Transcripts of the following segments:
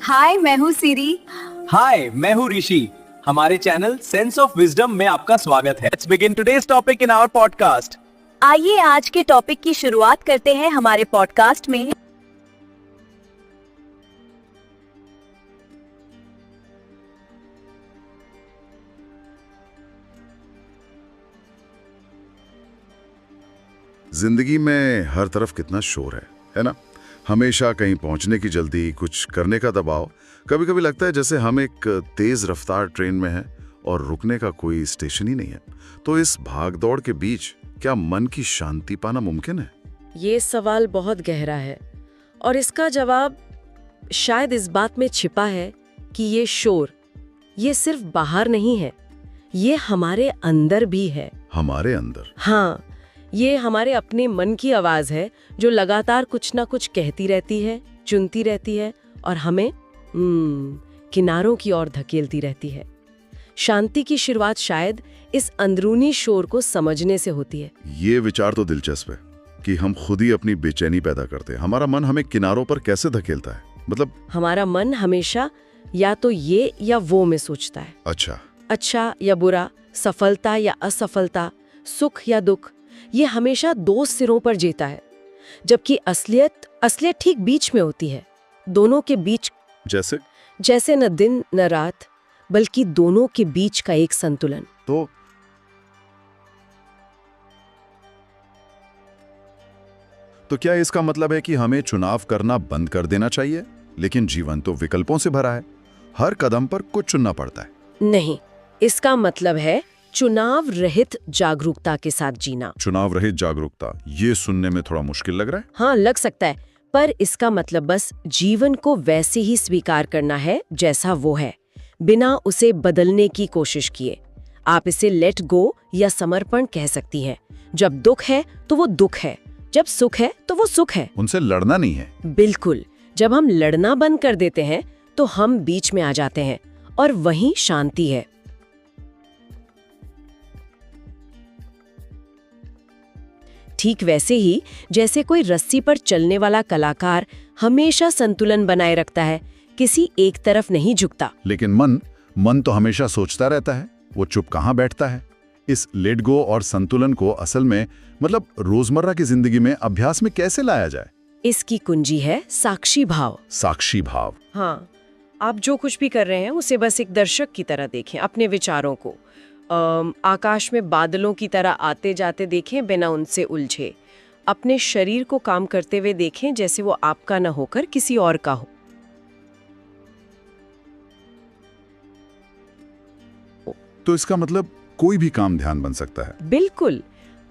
हाय, मैं हूँ सिरी। हाय, मैं हूँ ऋषि। हमारे चैनल सेंस ऑफ विजडम में आपका स्वागत है। Let's begin today's topic in our podcast. आइए आज के टॉपिक की शुरुआत करते हैं हमारे पॉडकास्ट में। जिंदगी में हर तरफ कितना शोर है ना। हमेशा कहीं पहुंचने की जल्दी, कुछ करने का दबाव। कभी कभी लगता है जैसे हम एक तेज रफ्तार ट्रेन में हैं और रुकने का कोई स्टेशन ही नहीं है। तो इस भागदौड़ के बीच क्या मन की शांति पाना मुमकिन है? ये सवाल बहुत गहरा है और इसका जवाब शायद इस बात में छिपा है कि ये शोर, ये सिर्फ बाहर नहीं है, ये हमारे अंदर भी है। हमारे अंदर? हाँ, ये हमारे अपने मन की आवाज है जो लगातार कुछ ना कुछ कहती रहती है, चुनती रहती है और हमें किनारों की ओर धकेलती रहती है। शांति की शुरुआत शायद इस अंदरूनी शोर को समझने से होती है। ये विचार तो दिलचस्प है कि हम खुद ही अपनी बेचैनी पैदा करते हैं। हमारा मन हमें किनारों पर कैसे धकेलता है? मतलब हमारा मन हमेशा या तो ये या वो में सोचता है। अच्छा या बुरा, सफलता या असफलता, सुख या दुख, ये हमेशा दो सिरों पर जीता है, जबकि असलियत ठीक बीच में होती है। दोनों के बीच, जैसे न दिन न रात, बल्कि दोनों के बीच का एक संतुलन। तो क्या इसका मतलब है कि हमें चुनाव करना बंद कर देना चाहिए? लेकिन जीवन तो विकल्पों से भरा है, हर कदम पर कुछ चुनना पड़ता है। नहीं, इसका मतलब है चुनाव रहित जागरूकता के साथ जीना। चुनाव रहित जागरूकता, ये सुनने में थोड़ा मुश्किल लग रहा है। हाँ, लग सकता है, पर इसका मतलब बस जीवन को वैसे ही स्वीकार करना है जैसा वो है, बिना उसे बदलने की कोशिश किए। आप इसे लेट गो या समर्पण कह सकती हैं। जब दुख है तो वो दुख है, जब सुख है तो वो सुख है। उनसे लड़ना नहीं है। बिल्कुल। जब हम लड़ना बंद कर देते हैं तो हम बीच में आ जाते हैं और वहीं शांति है। ठीक वैसे ही जैसे कोई रस्सी पर चलने वाला कलाकार हमेशा संतुलन बनाए रखता है, किसी एक तरफ नहीं झुकता। लेकिन मन तो हमेशा सोचता रहता है, वो चुप कहाँ बैठता है। इस लेट गो और संतुलन को असल में मतलब रोजमर्रा की जिंदगी में अभ्यास में कैसे लाया जाए? इसकी कुंजी है साक्षी भाव। साक्षी भाव? हाँ, आप जो कुछ भी कर रहे हैं उसे बस एक दर्शक की तरह देखें। अपने विचारों को आकाश में बादलों की तरह आते जाते देखें, बिना उनसे उलझे। अपने शरीर को काम करते हुए देखें जैसे वो आपका न होकर किसी और का हो। तो इसका मतलब कोई भी काम ध्यान बन सकता है? बिल्कुल।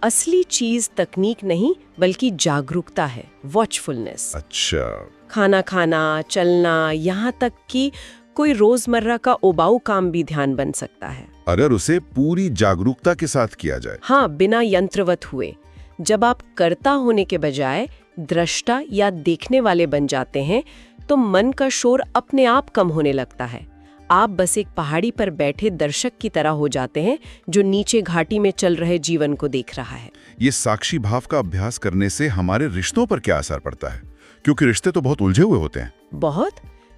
असली चीज तकनीक नहीं बल्कि जागरूकता है, वॉचफुलनेस। अच्छा। खाना खाना, चलना, यहाँ तक कि कोई रोजमर्रा का उबाऊ काम भी ध्यान बन सकता है, अगर उसे पूरी जागरूकता के साथ किया जाए। हाँ, बिना यंत्रवत हुए। जब आप कर्ता होने के बजाय दृष्टा या देखने वाले बन जाते हैं तो मन का शोर अपने आप कम होने लगता है। आप बस एक पहाड़ी पर बैठे दर्शक की तरह हो जाते हैं जो नीचे घाटी में चल रहे जीवन को देख रहा है। ये साक्षी भाव का अभ्यास करने से हमारे रिश्तों पर क्या असर पड़ता है? क्योंकि रिश्ते तो बहुत उलझे हुए होते हैं।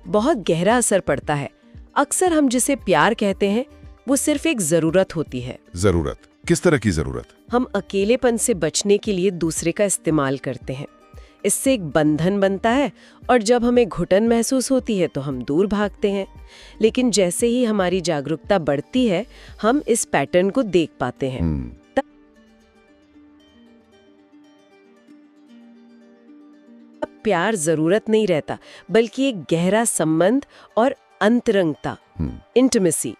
बहुत गहरा असर पड़ता है। अक्सर हम जिसे प्यार कहते हैं वो सिर्फ एक जरूरत होती है। जरूरत? किस तरह की जरूरत? हम अकेलेपन से बचने के लिए दूसरे का इस्तेमाल करते हैं। इससे एक बंधन बनता है और जब हमें घुटन महसूस होती है तो हम दूर भागते हैं। लेकिन जैसे ही हमारी जागरूकता बढ़ती है हम इस पैटर्न को देख पाते हैं। अब प्यार जरूरत नहीं रहता, बल्कि एक गहरा संबंध और अंतरंगता, इंटिमेसी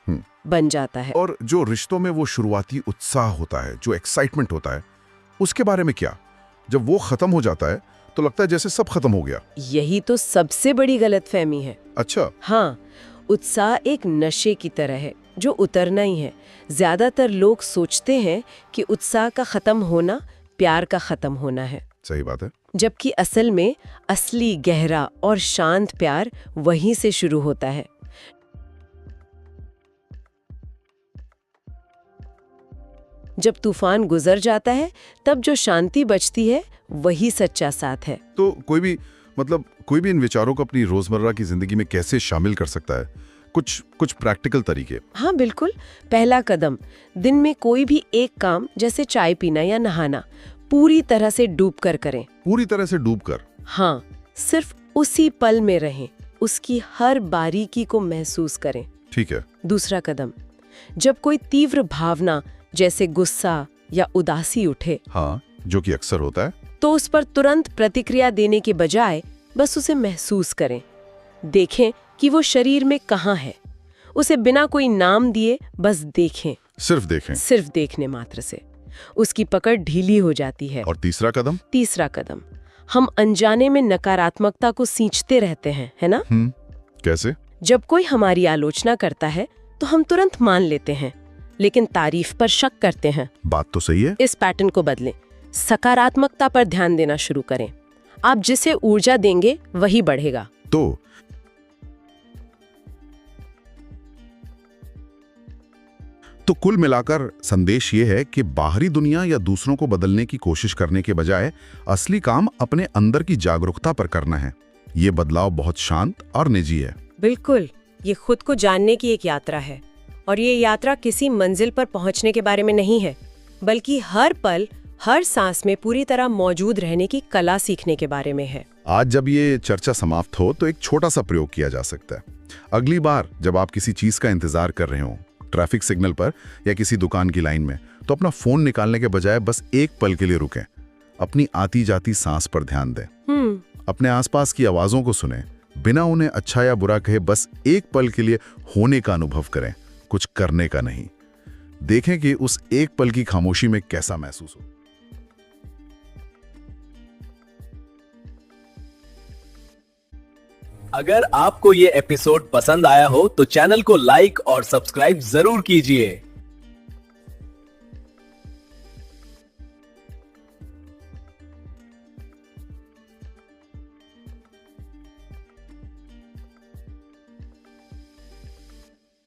बन जाता है। और जो रिश्तों में वो शुरुआती उत्साह होता है, जो एक्साइटमेंट होता है, उसके बारे में क्या? जब वो खत्म हो जाता है तो लगता है जैसे सब खत्म हो गया। यही तो सबसे बड़ी गलतफहमी है। अच्छा। हाँ, उत्साह एक नशे की तरह है जो उतरना ही है। ज्यादातर लोग सोचते हैं कि उत्साह का खत्म होना प्यार का खत्म होना है। सही बात है। जबकि असल में असली गहरा और शांत प्यार वहीं से शुरू होता है। जब तूफान गुजर जाता है तब जो शांति बचती है वही सच्चा साथ है। तो कोई भी मतलब कोई भी इन विचारों को अपनी रोजमर्रा की जिंदगी में कैसे शामिल कर सकता है? कुछ प्रैक्टिकल तरीके। हाँ बिल्कुल। पहला कदम, दिन में कोई भी एक काम जैसे चाय पीना या नहाना पूरी तरह से डूब कर करें। पूरी तरह से डूब कर? हाँ, सिर्फ उसी पल में रहें, उसकी हर बारीकी को महसूस करें। ठीक है। दूसरा कदम, जब कोई तीव्र भावना जैसे गुस्सा या उदासी उठे, हाँ, जो कि अक्सर होता है, तो उस पर तुरंत प्रतिक्रिया देने के बजाय बस उसे महसूस करें। देखें कि वो शरीर में कहाँ है। उसे बिना कोई नाम दिए बस देखें। सिर्फ देखें? सिर्फ देखने मात्र से उसकी पकड़ ढीली हो जाती है। और तीसरा कदम? तीसरा कदम, हम अनजाने में नकारात्मकता को सींचते रहते हैं, है ना? कैसे? जब कोई हमारी आलोचना करता है तो हम तुरंत मान लेते हैं, लेकिन तारीफ पर शक करते हैं। बात तो सही है। इस पैटर्न को बदलें, सकारात्मकता पर ध्यान देना शुरू करें। आप जिसे ऊर्जा देंगे वही बढ़ेगा। तो कुल मिलाकर संदेश ये है कि बाहरी दुनिया या दूसरों को बदलने की कोशिश करने के बजाय असली काम अपने अंदर की जागरूकता पर करना है। ये बदलाव बहुत शांत और निजी है। बिल्कुल, ये खुद को जानने की एक यात्रा है, और ये यात्रा किसी मंजिल पर पहुंचने के बारे में नहीं है, बल्कि हर पल, हर सांस में पूरी तरह मौजूद रहने की कला सीखने के बारे में है। आज जब ये चर्चा समाप्त हो तो एक छोटा सा प्रयोग किया जा सकता है। अगली बार जब आप किसी चीज का इंतजार कर रहे हो, ट्रैफिक सिग्नल पर या किसी दुकान की लाइन में, तो अपना फोन निकालने के बजाय बस एक पल के लिए रुकें। अपनी आती जाती सांस पर ध्यान दें। अपने आसपास की आवाजों को सुनें, बिना उन्हें अच्छा या बुरा कहे बस एक पल के लिए होने का अनुभव करें, कुछ करने का नहीं। देखें कि उस एक पल की खामोशी में कैसा महसूस हो। अगर आपको ये एपिसोड पसंद आया हो तो चैनल को लाइक और सब्सक्राइब जरूर कीजिए।